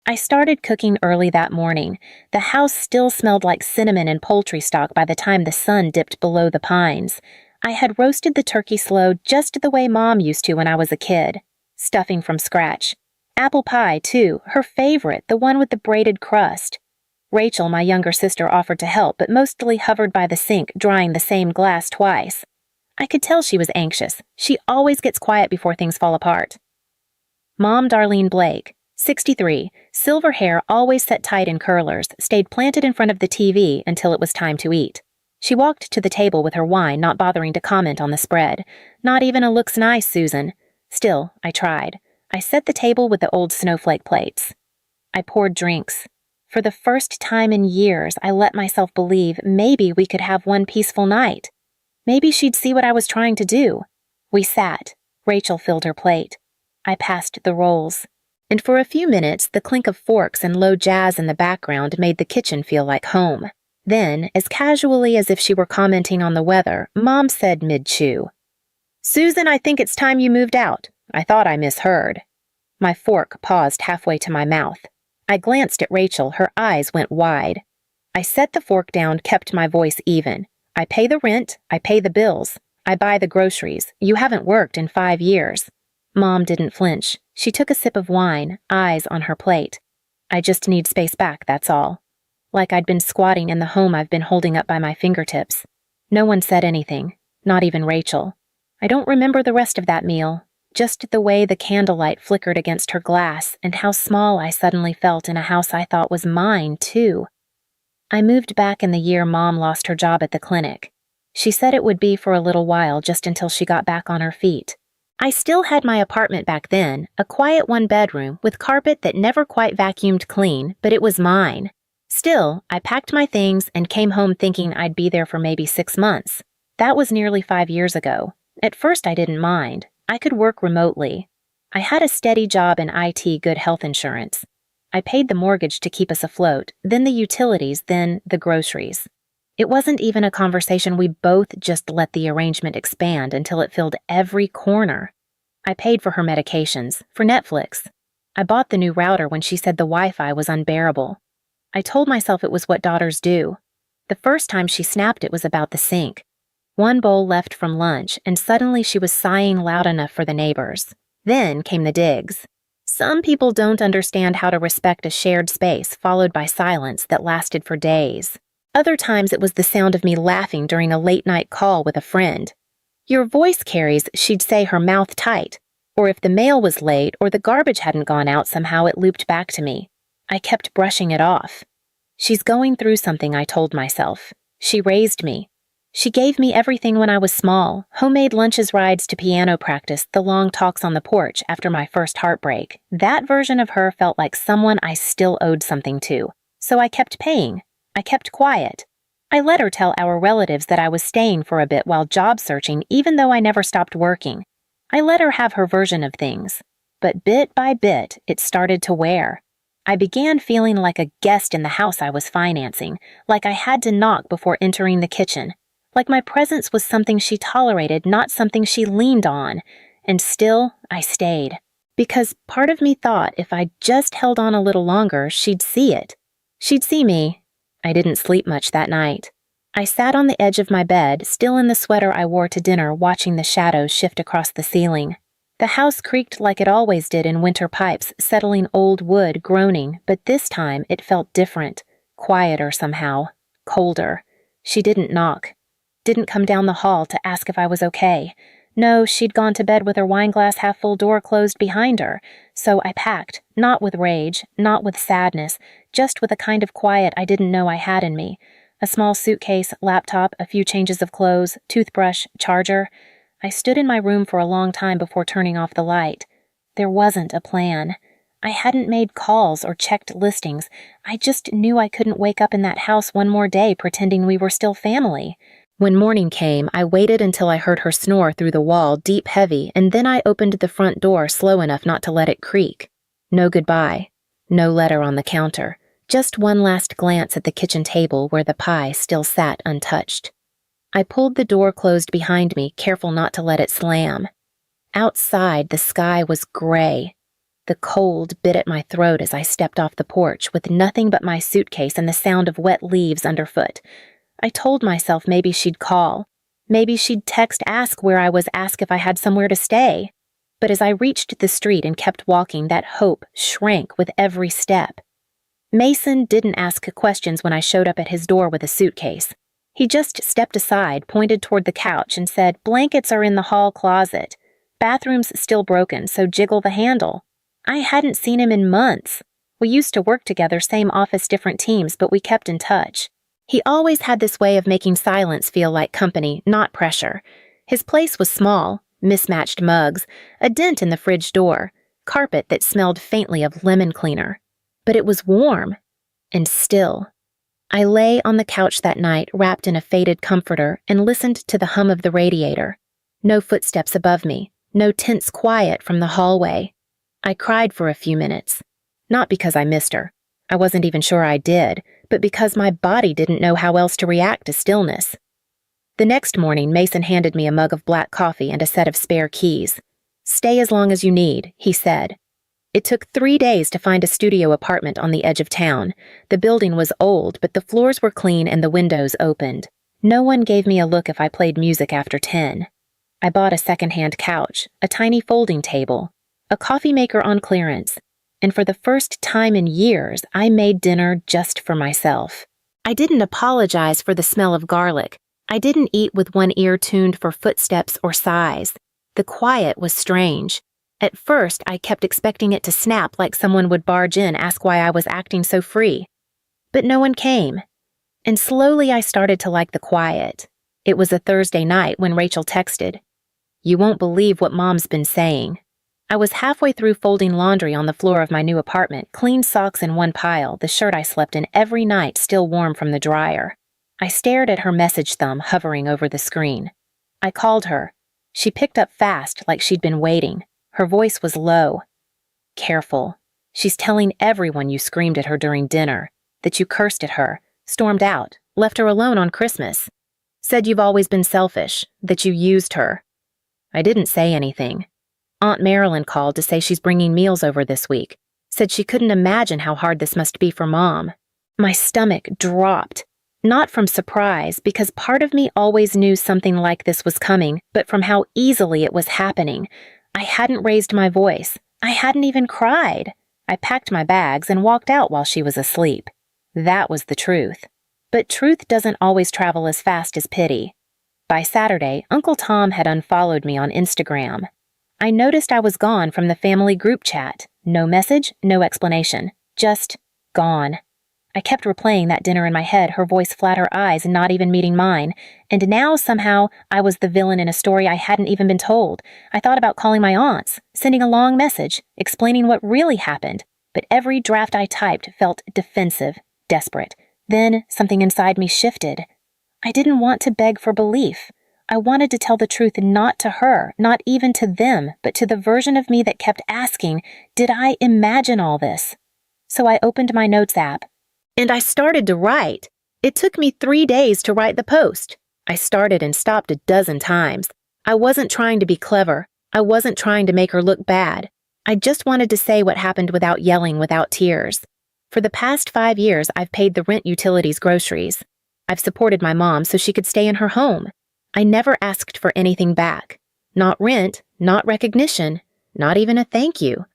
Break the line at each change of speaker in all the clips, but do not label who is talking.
I started cooking early that morning. The house still smelled like cinnamon and poultry stock by the time the sun dipped below the pines. I had roasted the turkey slow just the way Mom used to when I was a kid. Stuffing from scratch. Apple pie, too, her favorite, the one with the braided crust. Rachel, my younger sister, offered to help, but mostly hovered by the sink, drying the same glass twice. I could tell she was anxious. She always gets quiet before things fall apart. Mom Darlene Blake, 63, silver hair always set tight in curlers, stayed planted in front of the TV until it was time to eat. She walked to the table with her wine, not bothering to comment on the spread. Not even a "looks nice, Susan." Still, I tried. I set the table with the old snowflake plates. I poured drinks. For the first time in years, I let myself believe maybe we could have one peaceful night. Maybe she'd see what I was trying to do. We sat. Rachel filled her plate. I passed the rolls. And for a few minutes, the clink of forks and low jazz in the background made the kitchen feel like home. Then, as casually as if she were commenting on the weather, Mom said mid-chew, "Susan, I think it's time you moved out. I thought I misheard." My fork paused halfway to my mouth. I glanced at Rachel, her eyes went wide. I set the fork down, kept my voice even. "I pay the rent, I pay the bills. I buy the groceries. You haven't worked in 5 years. Mom didn't flinch. She took a sip of wine, eyes on her plate. "I just need space back, that's all." Like I'd been squatting in the home I've been holding up by my fingertips. No one said anything, not even Rachel. I don't remember the rest of that meal, just the way the candlelight flickered against her glass and how small I suddenly felt in a house I thought was mine, too. I moved back in the year Mom lost her job at the clinic. She said it would be for a little while, just until she got back on her feet. I still had my apartment back then, a quiet one-bedroom with carpet that never quite vacuumed clean, but it was mine. Still, I packed my things and came home thinking I'd be there for maybe 6 months. That was nearly 5 years ago. At first I didn't mind. I could work remotely. I had a steady job in IT, good health insurance. I paid the mortgage to keep us afloat, then the utilities, then the groceries. It wasn't even a conversation. We both just let the arrangement expand until it filled every corner. I paid for her medications, for Netflix. I bought the new router when she said the Wi-Fi was unbearable. I told myself it was what daughters do. The first time she snapped it was about the sink. One bowl left from lunch, and suddenly she was sighing loud enough for the neighbors. Then came the digs. Some people don't understand how to respect a shared space, followed by silence that lasted for days. Other times it was the sound of me laughing during a late-night call with a friend. "Your voice carries," she'd say, her mouth tight. Or if the mail was late or the garbage hadn't gone out, somehow it looped back to me. I kept brushing it off. She's going through something, I told myself. She raised me. She gave me everything when I was small, homemade lunches, rides to piano practice, the long talks on the porch after my first heartbreak. That version of her felt like someone I still owed something to. So I kept paying. I kept quiet. I let her tell our relatives that I was staying for a bit while job searching, even though I never stopped working. I let her have her version of things. But bit by bit, it started to wear. I began feeling like a guest in the house I was financing, like I had to knock before entering the kitchen, like my presence was something she tolerated, not something she leaned on. And still, I stayed. Because part of me thought if I just held on a little longer, she'd see it. She'd see me. I didn't sleep much that night. I sat on the edge of my bed, still in the sweater I wore to dinner, watching the shadows shift across the ceiling. The house creaked like it always did in winter pipes, settling old wood, groaning, but this time it felt different, quieter somehow, colder. She didn't knock. Didn't come down the hall to ask if I was okay. No, she'd gone to bed with her wine glass half-full door closed behind her. So I packed, not with rage, not with sadness, just with a kind of quiet I didn't know I had in me. A small suitcase, laptop, a few changes of clothes, toothbrush, charger. I stood in my room for a long time before turning off the light. There wasn't a plan. I hadn't made calls or checked listings. I just knew I couldn't wake up in that house one more day pretending we were still family. When morning came, I waited until I heard her snore through the wall, deep, heavy, and then I opened the front door slow enough not to let it creak. No goodbye. No letter on the counter. Just one last glance at the kitchen table where the pie still sat untouched. I pulled the door closed behind me, careful not to let it slam. Outside, the sky was gray. The cold bit at my throat as I stepped off the porch with nothing but my suitcase and the sound of wet leaves underfoot. I told myself maybe she'd call. Maybe she'd ask where I was, ask if I had somewhere to stay. But as I reached the street and kept walking, that hope shrank with every step. Mason didn't ask questions when I showed up at his door with a suitcase. He just stepped aside, pointed toward the couch, and said, "Blankets are in the hall closet. Bathroom's still broken, so jiggle the handle." I hadn't seen him in months. We used to work together, same office, different teams, but we kept in touch. He always had this way of making silence feel like company, not pressure. His place was small, mismatched mugs, a dent in the fridge door, carpet that smelled faintly of lemon cleaner. But it was warm and still. I lay on the couch that night, wrapped in a faded comforter, and listened to the hum of the radiator. No footsteps above me, no tense quiet from the hallway. I cried for a few minutes. Not because I missed her. I wasn't even sure I did, but because my body didn't know how else to react to stillness. The next morning, Mason handed me a mug of black coffee and a set of spare keys. "Stay as long as you need," he said. It took 3 days to find a studio apartment on the edge of town. The building was old, but the floors were clean and the windows opened. No one gave me a look if I played music after 10. I bought a second-hand couch, a tiny folding table, a coffee maker on clearance, and for the first time in years, I made dinner just for myself. I didn't apologize for the smell of garlic. I didn't eat with one ear tuned for footsteps or sighs. The quiet was strange. At first, I kept expecting it to snap like someone would barge in, ask why I was acting so free. But no one came. And slowly I started to like the quiet. It was a Thursday night when Rachel texted, "You won't believe what Mom's been saying." I was halfway through folding laundry on the floor of my new apartment, clean socks in one pile, the shirt I slept in every night still warm from the dryer. I stared at her message thumb hovering over the screen. I called her. She picked up fast like she'd been waiting. Her voice was low. "Careful. She's telling everyone you screamed at her during dinner, that you cursed at her, stormed out, left her alone on Christmas. Said you've always been selfish, that you used her." I didn't say anything. Aunt Marilyn called to say she's bringing meals over this week. Said she couldn't imagine how hard this must be for Mom. My stomach dropped. Not from surprise, because part of me always knew something like this was coming, but from how easily it was happening. I hadn't raised my voice. I hadn't even cried. I packed my bags and walked out while she was asleep. That was the truth. But truth doesn't always travel as fast as pity. By Saturday, Uncle Tom had unfollowed me on Instagram. I noticed I was gone from the family group chat. No message, no explanation. Just gone. I kept replaying that dinner in my head, her voice flat, her eyes not even meeting mine. And now, somehow, I was the villain in a story I hadn't even been told. I thought about calling my aunts, sending a long message, explaining what really happened. But every draft I typed felt defensive, desperate. Then something inside me shifted. I didn't want to beg for belief. I wanted to tell the truth not to her, not even to them, but to the version of me that kept asking, did I imagine all this? So I opened my notes app. And I started to write. It took me 3 days to write the post. I started and stopped a dozen times. I wasn't trying to be clever. I wasn't trying to make her look bad. I just wanted to say what happened without yelling, without tears. For the past 5 years, I've paid the rent, utilities, groceries. I've supported my mom so she could stay in her home. I never asked for anything back. Not rent, not recognition, not even a thank you.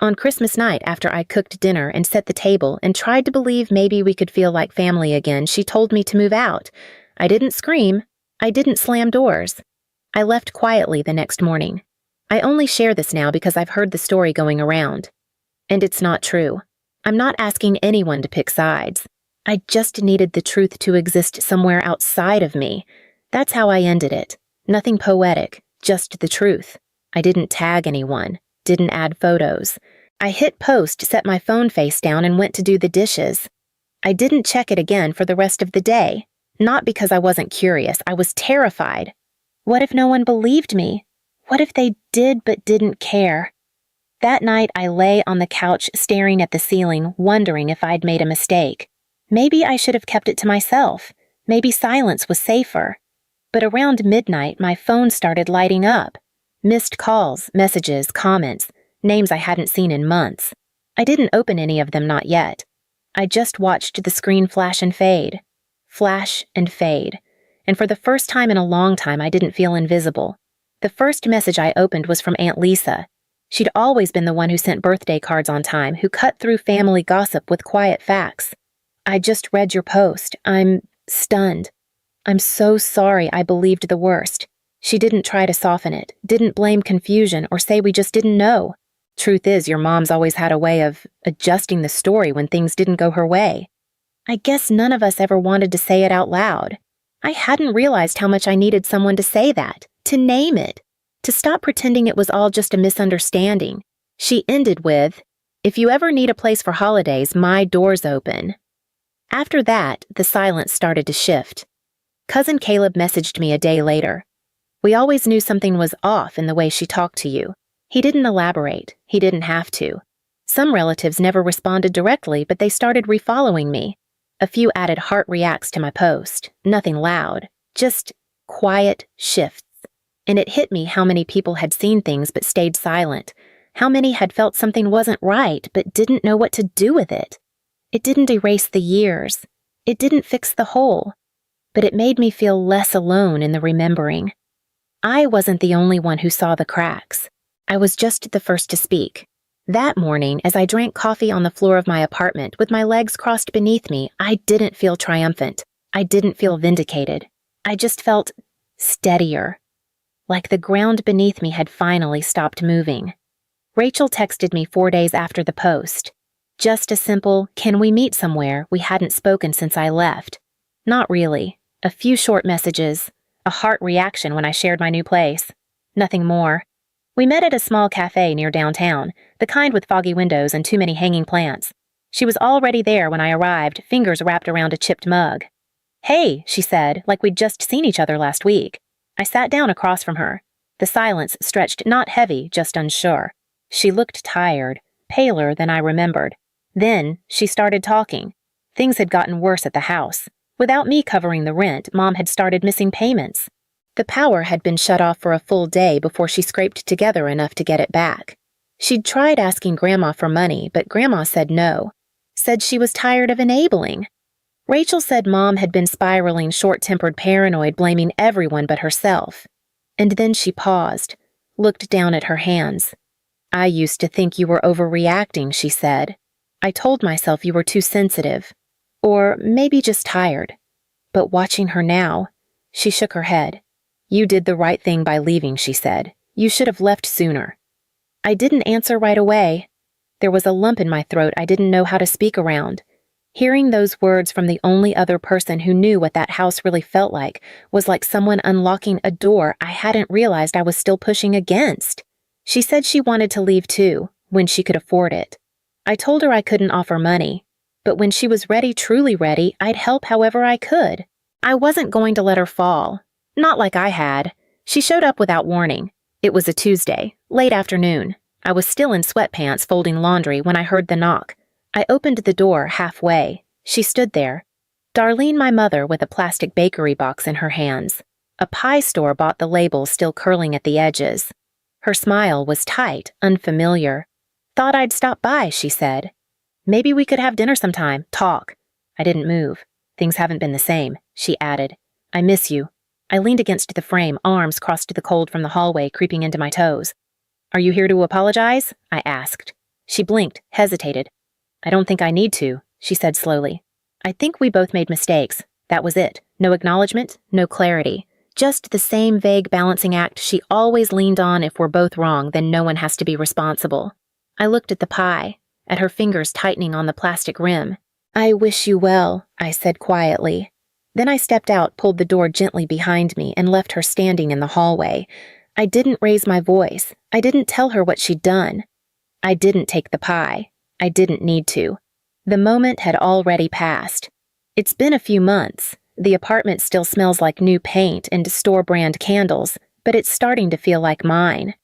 On Christmas night, after I cooked dinner and set the table and tried to believe maybe we could feel like family again, she told me to move out. I didn't scream. I didn't slam doors. I left quietly the next morning. I only share this now because I've heard the story going around. And it's not true. I'm not asking anyone to pick sides. I just needed the truth to exist somewhere outside of me. That's how I ended it. Nothing poetic, just the truth. I didn't tag anyone, didn't add photos. I hit post, set my phone face down, and went to do the dishes. I didn't check it again for the rest of the day. Not because I wasn't curious, I was terrified. What if no one believed me? What if they did but didn't care? That night I lay on the couch staring at the ceiling, wondering if I'd made a mistake. Maybe I should have kept it to myself. Maybe silence was safer. But around midnight, my phone started lighting up. Missed calls, messages, comments. names I hadn't seen in months. I didn't open any of them, not yet. I just watched the screen flash and fade. Flash and fade. And for the first time in a long time, I didn't feel invisible. The first message I opened was from Aunt Lisa. She'd always been the one who sent birthday cards on time, who cut through family gossip with quiet facts. "I just read your post. I'm stunned. I'm so sorry I believed the worst." She didn't try to soften it, didn't blame confusion or say we just didn't know. Truth is, your mom's always had a way of adjusting the story when things didn't go her way. I guess none of us ever wanted to say it out loud. I hadn't realized how much I needed someone to say that, to name it, to stop pretending it was all just a misunderstanding. She ended with, "If you ever need a place for holidays, my door's open." After that, the silence started to shift. Cousin Caleb messaged me a day later. "We always knew something was off in the way she talked to you." He didn't elaborate. He didn't have to. Some relatives never responded directly, but they started refollowing me. A few added heart reacts to my post. Nothing loud. Just quiet shifts. And it hit me how many people had seen things but stayed silent. How many had felt something wasn't right but didn't know what to do with it. It didn't erase the years. It didn't fix the hole. But it made me feel less alone in the remembering. I wasn't the only one who saw the cracks. I was just the first to speak. That morning, as I drank coffee on the floor of my apartment with my legs crossed beneath me, I didn't feel triumphant. I didn't feel vindicated. I just felt steadier. Like the ground beneath me had finally stopped moving. Rachel texted me 4 days after the post. Just a simple, "Can we meet somewhere?" We hadn't spoken since I left. Not really. A few short messages. A heart reaction when I shared my new place. Nothing more. We met at a small cafe near downtown, the kind with foggy windows and too many hanging plants. She was already there when I arrived, fingers wrapped around a chipped mug. "Hey," she said, like we'd just seen each other last week. I sat down across from her. The silence stretched not heavy, just unsure. She looked tired, paler than I remembered. Then she started talking. Things had gotten worse at the house. Without me covering the rent, Mom had started missing payments. The power had been shut off for a full day before she scraped together enough to get it back. She'd tried asking Grandma for money, but Grandma said no. Said she was tired of enabling. Rachel said Mom had been spiraling short-tempered paranoid, blaming everyone but herself. And then she paused, looked down at her hands. "I used to think you were overreacting," she said. "I told myself you were too sensitive. Or maybe just tired. But watching her now," she shook her head. "You did the right thing by leaving," she said. "You should have left sooner." I didn't answer right away. There was a lump in my throat I didn't know how to speak around. Hearing those words from the only other person who knew what that house really felt like was like someone unlocking a door I hadn't realized I was still pushing against. She said she wanted to leave too, when she could afford it. I told her I couldn't offer money, but when she was ready, truly ready, I'd help however I could. I wasn't going to let her fall. Not like I had. She showed up without warning. It was a Tuesday, late afternoon. I was still in sweatpants folding laundry when I heard the knock. I opened the door halfway. She stood there. Darlene, my mother, with a plastic bakery box in her hands. A pie store bought the label still curling at the edges. Her smile was tight, unfamiliar. "Thought I'd stop by," she said. "Maybe we could have dinner sometime, talk." I didn't move. "Things haven't been the same," she added. "I miss you." I leaned against the frame, arms crossed to the cold from the hallway creeping into my toes. "Are you here to apologize?" I asked. She blinked, hesitated. "I don't think I need to," she said slowly. "I think we both made mistakes. That was it. No acknowledgement, no clarity. Just the same vague balancing act she always leaned on. If we're both wrong, then no one has to be responsible." I looked at the pie, at her fingers tightening on the plastic rim. "I wish you well," I said quietly. Then I stepped out, pulled the door gently behind me, and left her standing in the hallway. I didn't raise my voice. I didn't tell her what she'd done. I didn't take the pie. I didn't need to. The moment had already passed. It's been a few months. The apartment still smells like new paint and store-brand candles, but it's starting to feel like mine.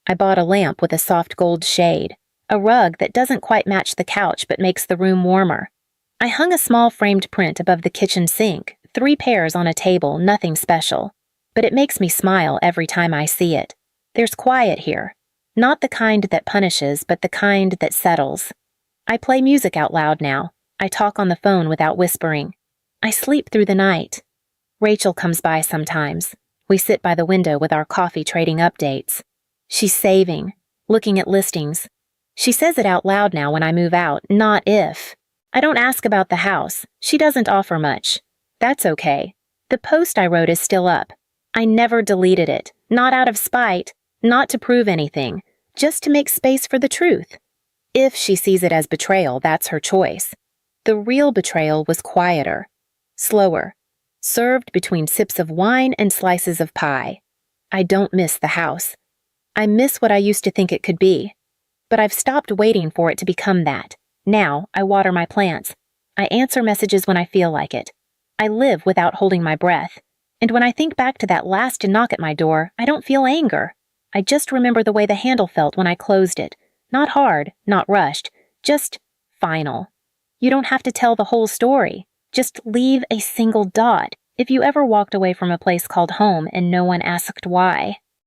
I bought a lamp with a soft gold shade, a rug that doesn't quite match the couch but makes the room warmer. I hung a small framed print above the kitchen sink, 3 pairs on a table, nothing special. But it makes me smile every time I see it. There's quiet here. Not the kind that punishes, but the kind that settles. I play music out loud now. I talk on the phone without whispering. I sleep through the night. Rachel comes by sometimes. We sit by the window with our coffee trading updates. She's saving, looking at listings. She says it out loud now when I move out, not if. I don't ask about the house. She doesn't offer much. That's okay. The post I wrote is still up. I never deleted it, not out of spite, not to prove anything, just to make space for the truth. If she sees it as betrayal, that's her choice. The real betrayal was quieter, slower, served between sips of wine and slices of pie. I don't miss the house. I miss what I used to think it could be. But I've stopped waiting for it to become that. Now, I water my plants. I answer messages when I feel like it. I live without holding my breath. And when I think back to that last knock at my door, I don't feel anger. I just remember the way the handle felt when I closed it. Not hard, not rushed, just final. You don't have to tell the whole story. Just leave a single dot if you ever walked away from a place called home and no one asked why.